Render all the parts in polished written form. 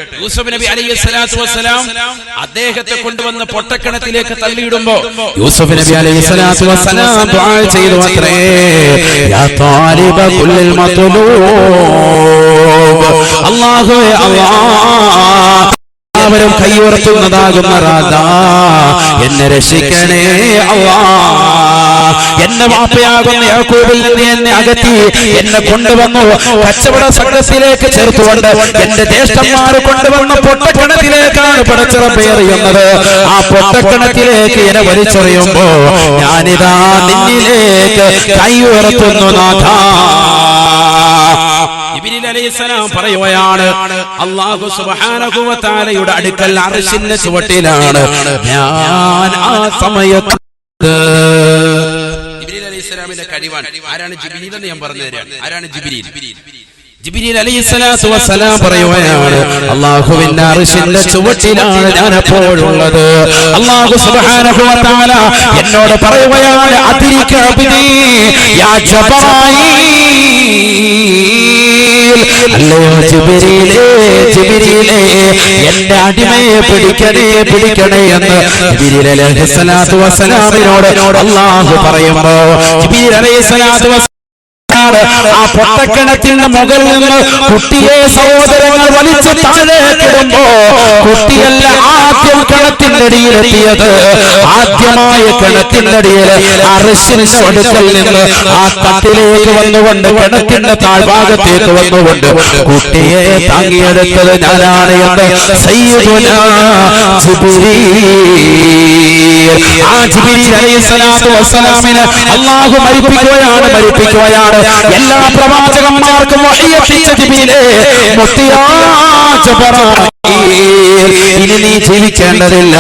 യൂസുഫ് നബി അലൈഹിസ്സലാത്തു വസ്സലാം അദ്ദേഹത്തെ കൊണ്ടുവന്ന് പൊട്ടക്കിണറ്റിലേക്ക് തള്ളിയിടുമ്പോൾ യൂസുഫ് നബി അലൈഹിസ്സലാത്തു വസ്സലാം ദുആ ചെയ്തു അത്രേ, യാ താലിബ കുല്ലിൽ മത്ലൂബ്, അല്ലാഹുവേ അല്ലാഹ് അവരും കൈയുയർത്തുന്നതാകുന്ന റാദാ എന്നെ രക്ഷിക്കണേ അല്ലാഹ്, എന്നെ വാപ്പയാകുന്ന യാക്കൂബിൽ നിന്ന് എന്നെ അകറ്റി എന്നെ കൊണ്ടുവന്നു കച്ചവട സംഘത്തിലേക്ക് ചേർത്തുകൊണ്ട് എന്റെ ജ്യേഷ്ഠന്മാർ കൊണ്ടുവന്ന പൊട്ടക്കിണറ്റിലേക്കാണ് പടച്ചിറപ്പ് എറിയുന്നത്. ആ പൊട്ടക്കിണറ്റിലേക്ക് എന്നെ വലിച്ചെറിയുമ്പോ ഞാനിതാ നിന്നിലേക്ക് കൈയുയർത്തുന്നു നാഥാ. ജിബ്രീൽ അലൈഹിസ്സലാം പറയുകയാണ്, അല്ലാഹു സുബ്ഹാനഹു വ തആലയുടെ അടുക്കൽ അർശിന്റെ ചുവട്ടിലാണ് ഞാൻ ആ സമയത്ത്. ജിബ്രീൽ അലൈഹിസ്സലാമിന്റെ കഴിവാണ്. ആരാണ് ജിബ്രീൽ എന്ന് ഞാൻ പറഞ്ഞു തരാം. ആരാണ് ജിബ്രീൽ? ജിബ്രീൽ അലൈഹിസ്സലാത്തു വസ്സലാം പറയുകയാണ്, അല്ലാഹുവിന്റെ അർശിന്റെ ചുവട്ടിലാണ് ഞാൻ എപ്പോഴുള്ളത്. അല്ലാഹു സുബ്ഹാനഹു വ തആല എന്നോട് പറയുകയാണ്, അദ്രിക അബ്ദി യാ ജിബ്രീൽ, അല്ലയോ ജിബ്രീലേ ജിബ്രീലേ എന്റെ അടിമയെ പിടിക്കണേ എന്ന് ജിബ്രീൽ അലൈഹിസ്സലാത്തു വസ്സലാമിനോട് അല്ലാഹു പറയുമ്പോൾ ജിബ്രീൽ അലൈഹിസ്സലാത്തു വസ്സലാം ആ പൊട്ടക്കിണറ്റിന്റെ മുകളിൽ നിന്ന് കുട്ടിയെ സഹോദരങ്ങൾ വലിച്ചു താഴേക്കിടുമ്പോ കുട്ടിയല്ല ആദ്യം കിണറ്റിന്റെ അടിയിലെത്തിയത്. ആദ്യമായ കിണറ്റിന്റെ അടിയിൽ അർശിന്റെ അടുക്കൽ നിന്ന് ആ തട്ടിലേക്ക് വന്നുകൊണ്ട് കിണറ്റിന്റെ താഴ്ഭാഗത്തേക്ക് വന്നുകൊണ്ട് കുട്ടിയെ താങ്ങിയെടുത്തത് ഞാനാണ് എന്ന് സയ്യിദുനാ ജിബ്രീൽ. ആ ജിബ്രീൽ അലൈഹിസ്സലാത്തു വസ്സലാമിനെ അല്ലാഹു മരിപ്പിക്കുകയാണ്. എല്ലാ പ്രവാചകന്മാർക്കും വഹി എത്തിച്ച ജിബ്രീലേ, മുത്തിയാ ജിബ്രീൽ, ഇനി നീ ജീവിക്കേണ്ടതില്ല,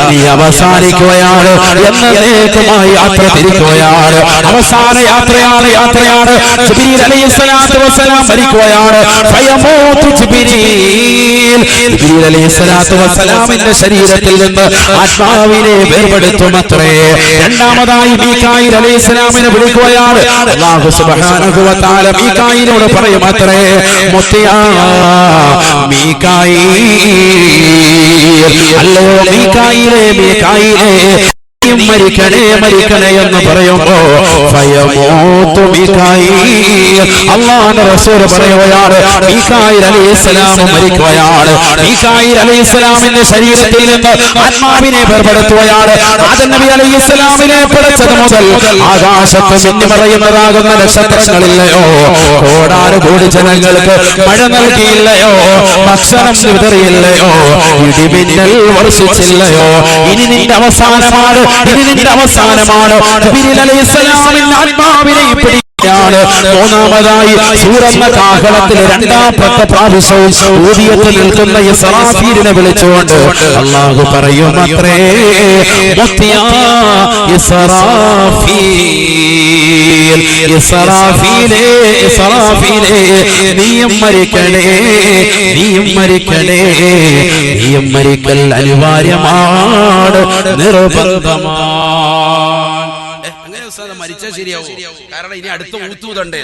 നീ അവസാനിക്കുകയാണ്, എന്നേക്കുമായി യാത്ര തിരിക്കുകയാണ്. അവസാന യാത്രയാണ്. ജിബ്രീൽ അലൈഹിസ്സലാത്തു വസ്സലാം മരിക്കുകയാണ്. ഫയമൂതു ജിബ്രീൽ, ജിബ്രീൽ അലൈഹിസ്സലാത്തു വസ്സലാമിന്റെ ശരീരത്തിൽ നിന്ന് ആത്മാവിനെ വേർപെടുത്തുമത്രേ. രണ്ടാമതായി മീകായിൽ അലൈഹിസ്സലാമിനെ വിളിക്കുകയാണ്. അല്ലാഹു സുബ്ഹാനഹു വ തആല മീകായിലോട് പറയുമത്രേ, മുത്തിയാ മീകായിൽ, അല്ലയോ മീകായിലേ മരിക്കണേ എന്ന് പറയുമ്പോ ഫയമൂതു മീകായിൽ, അല്ലാഹുവിന്റെ റസൂൽ പറയുകയാണ്, മീകായിൽ അലൈഹിസ്സലാം മരിക്കുകയാണ്. മീകായിൽ അലൈഹിസ്സലാമിന്റെ ശരീരത്തിൽ നിന്ന് ആത്മാവിനെ വേർപെടുത്തുകയാണ്. ആദം നബി അലൈഹിസ്സലാമിനെ പടച്ചത് മുതൽ ആകാശത്ത് മിന്നി മറയുന്നതാകുന്ന നക്ഷത്രങ്ങളില്ലയോ, കോടാനുകോടി ജനങ്ങൾക്ക് മഴ നൽകിയില്ലയോ, ഭക്ഷണം വിതറിയില്ലയോ, ഇടിമിന്നൽ വർഷിച്ചില്ലയോ, ഇനി നിന്റെ അവസാനമാണ്. ജിബ്രീൽ അലൈഹിസ്സലാമിന്റെ ആത്മാവിനെ പിടിക്കുകയാണ്. മൂന്നാമതായി സൂറന്ന കാഹളത്തിൽ രണ്ടാമത്തെ പ്രാവശ്യവും ഊതിയത്തിൽ നിൽക്കുന്ന ഇസ്രാഫീലിനെ വിളിച്ചുകൊണ്ട് അല്ലാഹു പറയുമത്രേ, മുത്തിയാ ഇസ്രാഫീലേ നീയും മരിക്കൽ അനിവാര്യമാണ്, നിർബന്ധമാണ്. മരിച്ചാൽ ശരിയാവും. കാരണം ഇനി അടുത്ത ഊത്തൂതണ്ടേ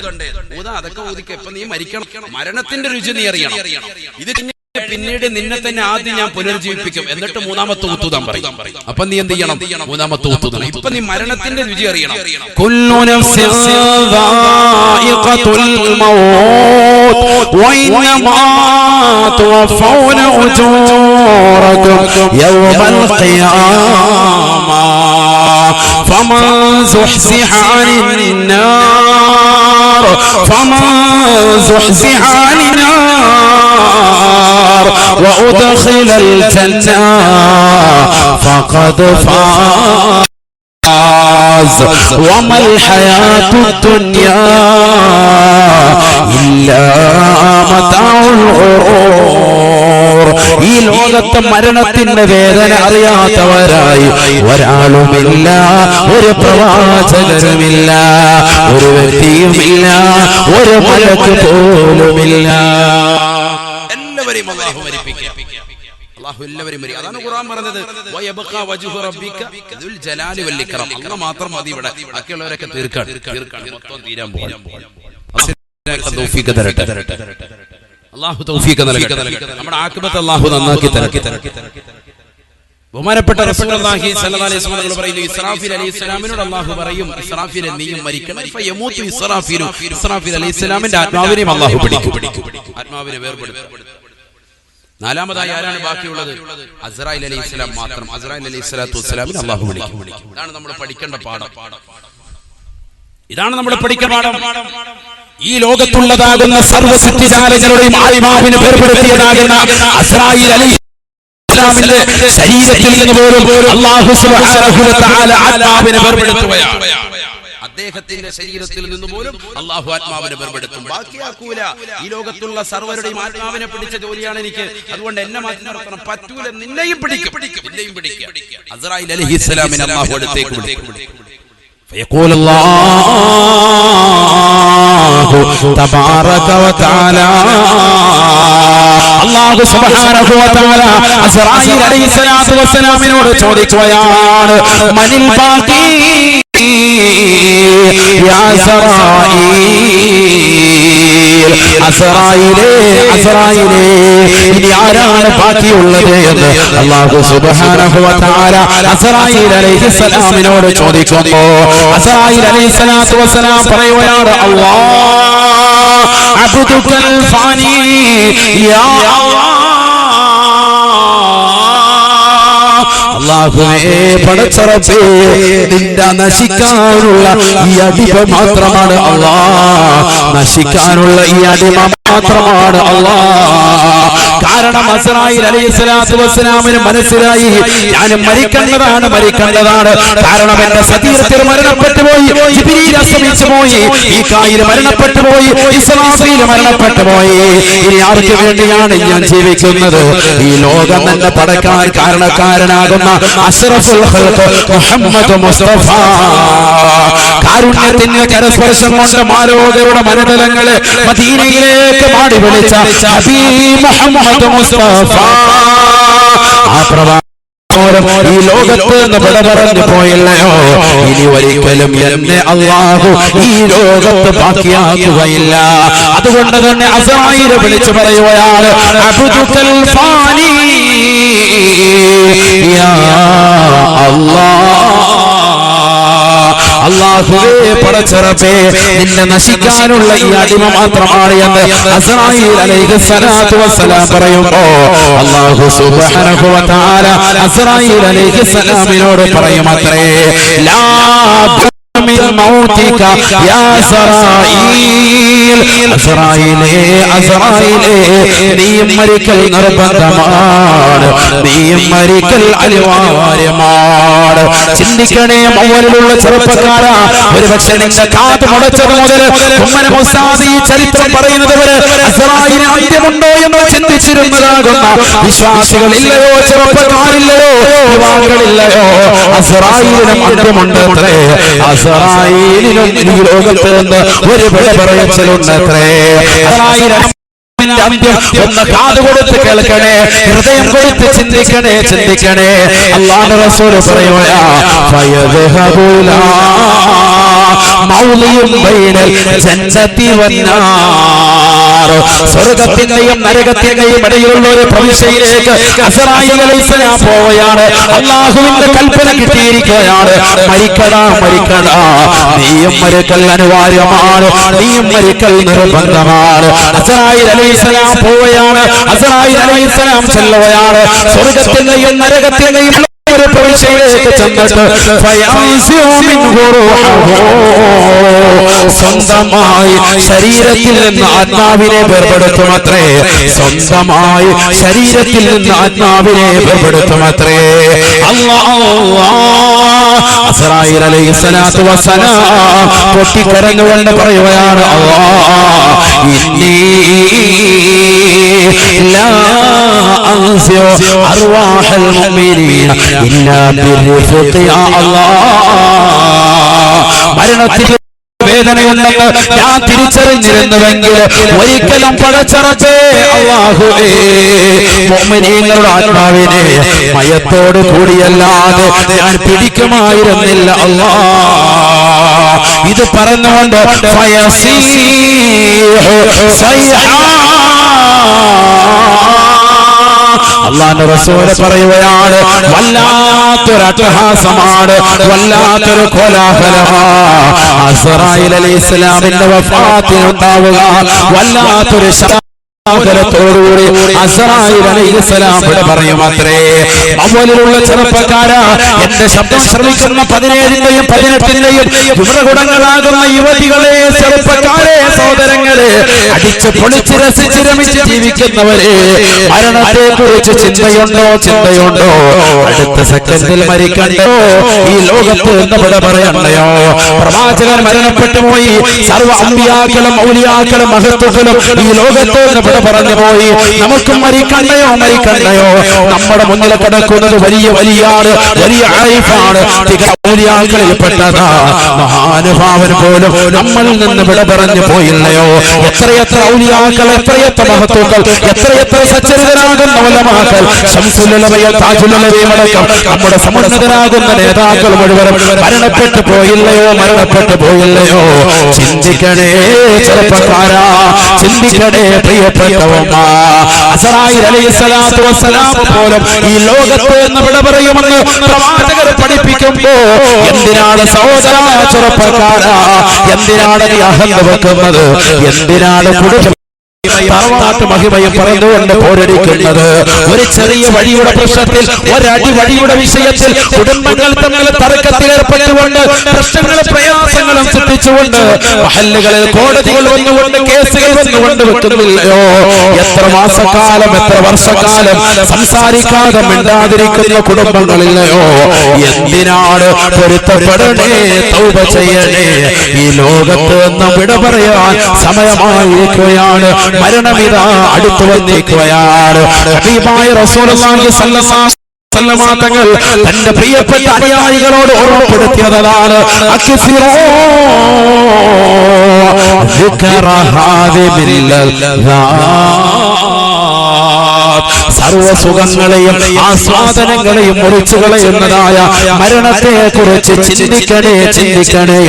അതൊക്കെ ഊതിക്ക. ഇപ്പൊ നീ മരിക്കണം, മരണത്തിന്റെ രുചി നീ അറിയണം. ഇത് പിന്നീട് നിന്നെ തന്നെ ആദ്യം ഞാൻ പുനർജീവിപ്പിക്കും, എന്നിട്ട് മൂന്നാമത്തെ ഊത്തൂതാൻ പറയും. അപ്പൊ നീ എന്ത് ചെയ്യണം? മൂന്നാമത്തെ ഊത്തൂതണം. ഇപ്പൊ നീ മരണത്തിന്റെ രുചി അറിയണം. കുല്ലു നഫ്സിൻ ദായിഖത്തുൽ മൗത്ത് വഇന്നമാ തുവഫൗന ഉജൂറകും യൗമൽ ഖിയാമ ഫമൻ സുഹ്സിഹ അനിൻ നാർ وأدخل الجنة فقد فاز وما الحياة الدنيا إلا متاع الغرور. ഈ ലോകത്തെ മരണത്തിന്റെ വേദന അറിയാത്തവരായി ഒരാളുമില്ല, ഒരു പ്രവാചകരുമില്ല, ഒരു വ്യക്തിയുമില്ല, ഒരു മലക്ക് പോലുമില്ല. എല്ലാവരെയും അല്ലാഹു മരിപ്പിക്കും. അല്ലാഹു എല്ലാവരെയും മരിക്കും. അതാണ് ഖുർആൻ പറഞ്ഞത്, വയബ്ഖാ വജ്ഹു റബ്ബിക ദുൽ ജലാലി വൽ ഇക്റാം. അല്ലാഹു മാത്രം മതി ഇവിടെ, ബാക്കിയുള്ളവരൊക്കെ തീർക്കാൻ മൊത്തം തീരാൻ പോകും. തൗഫീഖ് തരട്ടെ. അല്ലാഹു തൗഫീഖ് നൽകട്ടെ. നമ്മുടെ ആഖിബത്ത് അല്ലാഹു നന്നാക്കി തരട്ടെ. ബഹുമാനപ്പെട്ട റസൂലുള്ളാഹി സ്വല്ലല്ലാഹു അലൈഹി വസല്ലം പറയുന്നു, ഇസ്രാഫീൽ അലൈഹിസ്സലാമിനോട് അല്ലാഹു പറയും, ഇസ്രാഫീൽ നീയും മരിക്കണം. ഫയമൂതു ഇസ്രാഫീൽ, ഇസ്രാഫീൽ അലൈഹിസ്സലാമിന്റെ ആത്മാവിനെയും അല്ലാഹു പിടിക്കും, ആത്മാവിനെ വേർപെടുത്തും. നാലാമതായി ആരാണ് ബാക്കിയുള്ളത്? അസ്രായിൽ അലൈഹിസ്സലാം മാത്രം. അസ്രായിൽ അലൈഹിസ്സലാത്തു വസ്സലാമിനെ അല്ലാഹു വിളിക്കും. ഇതാണ് നമ്മൾ പഠിക്കേണ്ട പാഠം. ഇതാണ് നമ്മൾ പഠിക്കേണ്ട പാഠം. ഈ ലോകത്തുള്ളതാകുന്ന സർവ്വ സൃഷ്ടിജാലങ്ങളുടെയും ആത്മാവിനെ വേർപെടുത്തിയതാകുന്ന അസ്രായിൽ അലൈഹിസ്സലാമിന്റെ ശരീരത്തിൽ നിന്ന് പോലും അല്ലാഹു സുബ്ഹാനഹു വ തആല ആത്മാവിനെ വേർപെടുത്തുകയാണ്. അദ്ദേഹത്തിന്റെ ശരീരത്തിൽ നിന്ന് പോലും അല്ലാഹു ആത്മാവിനെ വേർപെടുത്തും, ബാക്കിയാക്കൂല. ഈ ലോകത്തുള്ള സർവരുടെയും ആത്മാവിനെ പിടിച്ച ജോലിയാണ് എനിക്ക്. അതുകൊണ്ട് എന്നെ മാറ്റി നിർത്തണം, പറ്റൂല. നിന്നെയും പിടിക്കും. അസ്രായിൽ അലൈഹിസ്സലാമിനെ അല്ലാഹു അടുത്തേക്ക് വിളിക്കും. فيقول الله تبارك وتعالى, അല്ലാഹു സുബ്ഹാനഹു വ തആല അസ്രായിൽ അലൈഹിസ്സലാത്തു വസ്സലാമിനോട് ചോദിക്കുകയാണ്, മനിൽ ബാഖി യാ അസ്രായിലേ, ഇനി ആരാണ് ബാക്കിയുള്ളത് എന്ന് അല്ലാഹു സുബ്ഹാനഹു വ തആല അസ്രായിൽ അലൈഹിസ്സലാമിനോട് ചോദിക്കുമ്പോൾ അസ്രായിൽ അലൈഹിസ്സലാത്തു വസ്സലാം പറയുകയാണ്, അല്ലാഹ് അബ്ദുകൽ ഫാനി യാ അല്ലാഹുവേ, പടച്ചറബേ, നിന്റെ നശിക്കാനുള്ള ഈ അടിമ മാത്രമാണ് അല്ലാഹ്, നശിക്കാനുള്ള ഈ അടിമ മാത്രമാണ് അല്ലാഹ്. കാരണം അസ്രായിൽ അലൈഹിസ്സലാത്തു വസ്സലാമിന് മനസ്സിലായി, ഞാൻ മരിക്കേണ്ടതാണ്. കാരണം എന്റെ ശരീരത്തിൽ മരണപ്പെട്ടു പോയി, ജിബ്രീൽ അസ്തമിച്ചു പോയി, മീകായിൽ മരണപ്പെട്ടു പോയി, ഇസ്രാഫീൽ മരണപ്പെട്ടു പോയി. ഇനി ആർക്ക് വേണ്ടിയാണ് ഞാൻ ജീവിക്കുന്നത്? ഈ ലോകം തന്നെ പടക്കാൻ കാരണക്കാരനാകുന്ന അഷ്റഫുൽ ഖൽഖ് മുഹമ്മദ് മുസ്തഫ, കാരുണ്യത്തിന്റെ കരസ്പർശം കൊണ്ട് മാലോകരുടെ മനതലങ്ങളെ മദീനയിലേക്ക് മാടി വിളിച്ച ഹബീബ് മുഹമ്മദ് മുസ്തഫ, ആ ഈ ലോകത്ത് നിന്ന് വിട പറഞ്ഞു പോയില്ലയോ, ഇനി ഒരിക്കലും എന്നെ അല്ലാഹു ഈ ലോകത്ത് ബാക്കിയാക്കുകയില്ല. അതുകൊണ്ട് തന്നെ അസ്രായിൽ വിളിച്ചു പറയുകയാണ്, അബ്ദുകൽ ഫാനി യാ അല്ലാഹ്, അല്ലാഹുവേ, പടച്ചറബേ, നിന്നെ നശിക്കാനുള്ള ഈ അടിമ മാത്രമാണ് എന്ന് അസ്രായിൽ അലൈഹിസ്സലാത്തു വസ്സലാം പറയുമ്പോൾ അല്ലാഹു സുബ്ഹാനഹു വ തആല അസ്രായിൽ അലൈഹിസ്സലാമിനോട് പറയുമത്രേ, ലാ മിൻ മൗതിക യാ അസ്രായിൽ, അസ്രായിലേ, നീയും മരിക്കൽ നിർബന്ധമാണ്, നീയും മരിക്കൽ അനിവാര്യമാണ്. ചിന്തിക്കണേ മൗലിലുള്ള ചെറുപ്പക്കാരാ, ഒരുപക്ഷെ നിന്റെ കാത് മുടച്ചത് മുതൽ ഉമ്മന മുസാദി ചരിത്രം പറയുന്നത് വരെ അസ്രായിന് അന്ത്യമുണ്ടോ എന്ന് ചിന്തിച്ചിരുന്നതാകുന്ന വിശ്വാസികളില്ലയോ, ചെറുപ്പക്കാരില്ലയോ, യുവാക്കളില്ലയോ? അസ്രായിലിനും അന്ത്യമുണ്ടത്രേ. അസ്രായിലിനും ഈ ലോകത്ത് നിന്ന് ഒരു വിട പറയലുണ്ടത്രേ. അന്ത്യം ഒന്ന് കാത് കൊടുത്ത് കേൾക്കണേ, ഹൃദയം കൊടുത്ത് ചിന്തിക്കണേ. അല്ലാഹുവിന്റെ റസൂൽ പറയുകയാ, ഫയദ്ഹബുല മൗലിയും ബൈനൽ ജന്നതി വന്നാർ, സ്വർഗ്ഗത്തിന്റെയും നരകത്തിന്റെയും ഇടയിലുള്ള ഒരു പ്രവിശ്യയിലേക്ക് അസ്രായിൽ അലൈഹിസ്സലാം പോവുകയാണ്. അല്ലാഹുവിന്റെ കൽപ്പന കിട്ടിയിരിക്കുകയാണ്, മരിക്കടാ, നീയും മരിക്കൽ അനിവാര്യമാണ്, നീയും മരിക്കൽ നിർബന്ധമാണ്. അസ്രായിൽ അലൈഹിസ്സലാം പോവുകയാണ്. അസ്രായിൽ അലൈഹിസ്സലാം ചെല്ലുകയാണ്. സ്വർഗ്ഗത്തിന്റെയും നരകത്തിന്റെയും ഒരു പ്രവിശ്യയിലേക്ക് ചെന്നിട്ട് സ്വന്തമായി ശരീരത്തിൽ നിന്ന് ആത്മാവിനെ വേർപെടുത്തുമത്രേ. സ്വന്തമായി ശരീരത്തിൽ നിന്ന് ആത്മാവിനെ വേർപെടുത്തുമത്രേ. അസ്രായിൽ അലൈഹിസ്സലാത്തു വസ്സലാം പൊട്ടിക്കരഞ്ഞുകൊണ്ട് പറയുകയാണ്, ഇന്നി ലാ അൻസിഉ അർവാഹൽ മുഅ്മിനീന ഇല്ലാ ബിർഫഖി യാ അല്ലാഹ്. മരണത്തിന്റെ വേദനയുണ്ടെന്ന് ഞാൻ തിരിച്ചറിഞ്ഞിരുന്നുവെങ്കിൽ ഒരിക്കലും പടച്ചറബേ അല്ലാഹുവേ മുഅ്മിനീങ്ങളുടെ ആത്മാവിനെ മയത്തോട് കൂടിയല്ലാതെ ഞാൻ പിടിക്കുമായിരുന്നില്ല അല്ലാഹ്. ഇത് പറഞ്ഞുകൊണ്ട് ഫയസീഹു സയ്ഹാ അല്ലാഹുവിന്റെ റസൂൽ പറയുകയാണ്, വല്ലാത്തൊരു അട്ടഹാസമാണ്, വല്ലാത്തൊരു കോലാഹലമാണ് അസ്റായീൽ അലൈഹിസ്സലാമിന്റെ വഫാത്തിന് ഉണ്ടാവുക. വല്ലാത്തൊരു ോടുകൂടി അസ്റായീൽ അലൈഹിസ്സലാം പറയുമത്രേ, അവലിലുള്ള ചെറുപ്പക്കാരാ, എന്റെ ശബ്ദം ശ്രമിക്കുന്ന 17ന്റെയും 18ന്റെയും യുവകുടങ്ങളാകുന്ന യുവതികളെ, ചെറുപ്പക്കാരെ, സഹോദരങ്ങളെ, അടിച്ച് പൊളിച്ച് രസിച്ച് രമിച്ച് ജീവിക്കുന്നവരെ, മരണത്തെ കുറിച്ച് ചിന്തയുണ്ടോ? അടുത്ത സെക്കൻഡിൽ മരിക്കണ്ടോ? ഈ ലോകത്ത് എന്ന് പറയണ്ടയോ? പ്രവാചകൻ മരണപ്പെട്ടു പോയി, സർവ്വ അമ്പിയാക്കളും ഔലിയാക്കളും മഹത്തുക്കളും ഈ ലോകത്ത് പറഞ്ഞു പോയി. നമുക്കും മരിക്കണ്ടയോ? നമ്മുടെ മുന്നിൽ കിടക്കുന്നത് വലിയ ആരിഫാണ്, ഔലിയാക്കളിൽപ്പെട്ടതാ മഹാനുഭാവൻ പോലും നമ്മളിൽ നിന്ന് വിട പറഞ്ഞു പോയില്ലയോ? എത്രയെത്ര ഔലിയാക്കൾ, എത്രയെത്ര മഹത്തുക്കൾ, എത്രയെത്ര സച്ചരിതരാകുന്ന ഉലമാക്കൾ, ശംസുലുലമയും താജുലുലമയും അടക്കം നമ്മുടെ സമുന്നതരാകുന്ന നേതാക്കൾ മുഴുവനും മരണപ്പെട്ടു പോയില്ലയോ? ചിന്തിക്കണേ ചെറുപ്പക്കാരാ, ചിന്തിക്കണേ പ്രിയപ്പെട്ടവന്മാ. അസ്റായീൽ അലൈഹിസ്സലാത്തു വസ്സലാം പോലും ഈ ലോകത്ത് എന്ന് വിട പറയുമെന്ന് പ്രവാചകർ പഠിപ്പിക്കുമ്പോ എന്തിനാണ് സഹോദരാ, ചെറുപ്പക്കാരാ, എന്തിനാണ് നീ അഹന്ത വെക്കുന്നത്? എന്തിനാണ് കുടുംബ തറവാട്ട് മഹിമയും പറഞ്ഞുകൊണ്ട് പോരടിക്കുന്നത്? ഒരു ചെറിയ വഴിയുടെ പ്രശ്നത്തിൽ, ഒരടി വഴിയുടെ വിഷയത്തിൽ കുടുംബങ്ങൾ തമ്മിൽ തർക്കത്തിലേർപ്പെട്ടുകൊണ്ട് പ്രശ്നങ്ങളും പ്രയാസങ്ങളും സൃഷ്ടിച്ചുകൊണ്ട് മഹല്ലുകളിൽ കോടതികൾ വന്നുകൊണ്ട് കേസുകൾ വന്നുകൊണ്ട് വെക്കുന്നില്ലയോ? എത്ര മാസക്കാലം, എത്ര വർഷക്കാലം സംസാരിക്കാതെ മിണ്ടാതിരിക്കുന്ന കുടുംബങ്ങളില്ലയോ? എന്തിനാണ്? പൊരുത്തപ്പെടണേ, തൗബ ചെയ്യണേ. ഈ ലോകത്ത് നിന്ന് വിട പറയാൻ സമയമായിരിക്കുകയാണ്. മരണമിതാ അടുത്തു വന്നിരിക്കുകയാണ്. ഹബീബായ റസൂലുള്ളാഹി സ്വല്ലല്ലാഹു അലൈഹി വസല്ലം തങ്ങൾ തന്റെ പ്രിയപ്പെട്ട അനുയായികളോട് ഓർമ്മപ്പെടുത്തിയതാണ്, സർവസുഖങ്ങളെയും ആസ്വാദനങ്ങളെയും മുറിച്ചു കളയുന്നതായ മരണത്തെ കുറിച്ച് ചിന്തിക്കണേ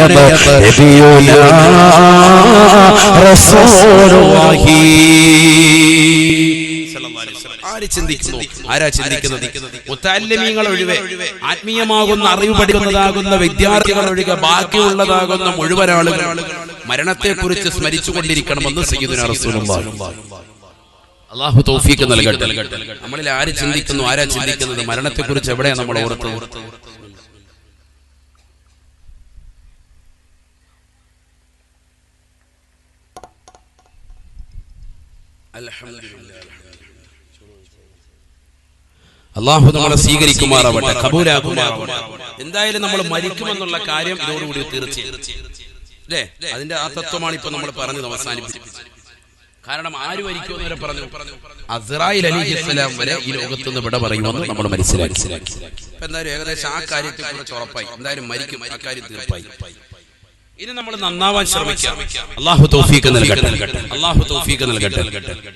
എന്ന് നബിയുനാ റസൂലുള്ളാഹി. ആരാ ചിന്തിക്കുന്നത്? മുത്തഅല്ലിമീങ്ങൾ ഒഴികെ, ആത്മീയമാകുന്ന അറിവ് പഠിക്കുന്നതാകുന്ന വിദ്യാർത്ഥികൾ ഒഴികെ ബാക്കിയുള്ളതാകുന്ന മുഴുവൻ ആളുകൾ മരണത്തെ കുറിച്ച് സ്മരിച്ചുകൊണ്ടിരിക്കണമെന്ന് സയ്യിദുനാ റസൂലുള്ളാഹി. അല്ലാഹു തൗഫീഖ് നൽകട്ടെ. നമ്മളിൽ ആരാ ചിന്തിക്കുന്നത്? മരണത്തെ കുറിച്ച് എവിടെയാണ് നമ്മൾ ഓർത്തത്? അല്ലാഹു നമ്മളെ സ്വീകരിക്കുമാറാവട്ടെ, കബൂലാക്കുമാറാവട്ടെ. എന്തായാലും നമ്മൾ മരിക്കുമെന്നുള്ള കാര്യം ഇതോടുകൂടി തീർച്ചയായും അല്ലേ? അതിന്റെ ആ തത്വമാണ് ഇപ്പൊ നമ്മൾ പറഞ്ഞത് അവസാനിപ്പിച്ചത്. കാരണം ആര് മരിക്കുമെന്നവരെ പറഞ്ഞു, അസ്റായീൽ അലൈഹിസ്സലാം വരെ ഈ ലോകത്ത് നിന്ന് വിട പറയുമെന്ന് നമ്മൾ മനസ്സിലാക്കി. എന്തായാലും ഏകദേശം ആ കാര്യത്തെ കുറിച്ച് ഉറപ്പായി. എന്തായാലും മരിക്കും, അക്കാര്യം തീർപ്പായി. ഇനി നമ്മൾ നന്നാവാൻ ശ്രമിക്കാം. അല്ലാഹു തൗഫീഖ് നൽകട്ടെ.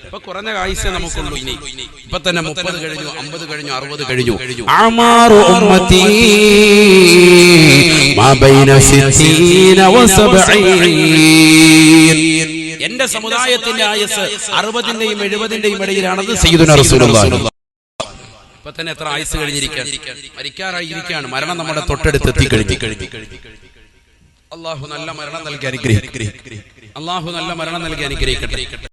ഇപ്പൊ കുറഞ്ഞ ആയുസ്സേ നമുക്കുള്ളൂ. ഇപ്പൊ തന്നെ 30 കഴിഞ്ഞു, 50 കഴിഞ്ഞു, 60 കഴിഞ്ഞു. അമാറു ഉമ്മത്തി മാ ബൈന 60 വ 70. എന്റെ സമുദായത്തിന്റെ ആയുസ് 60ന്റെയും 70ന്റെയും ഇടയിലാണെന്ന് സയ്യിദുനാ റസൂലുള്ളാഹി. ഇപ്പൊ തന്നെ എത്ര ആയുസ് കഴിഞ്ഞിരിക്കുകയാണ്, മരിക്കാറായിരിക്കുകയാണ്. മരണം നമ്മുടെ തൊട്ടടുത്ത് എത്തിക്കഴിഞ്ഞു. അല്ലാഹു നല്ല മരണം നൽകി അനുഗ്രഹിക്കട്ടെ.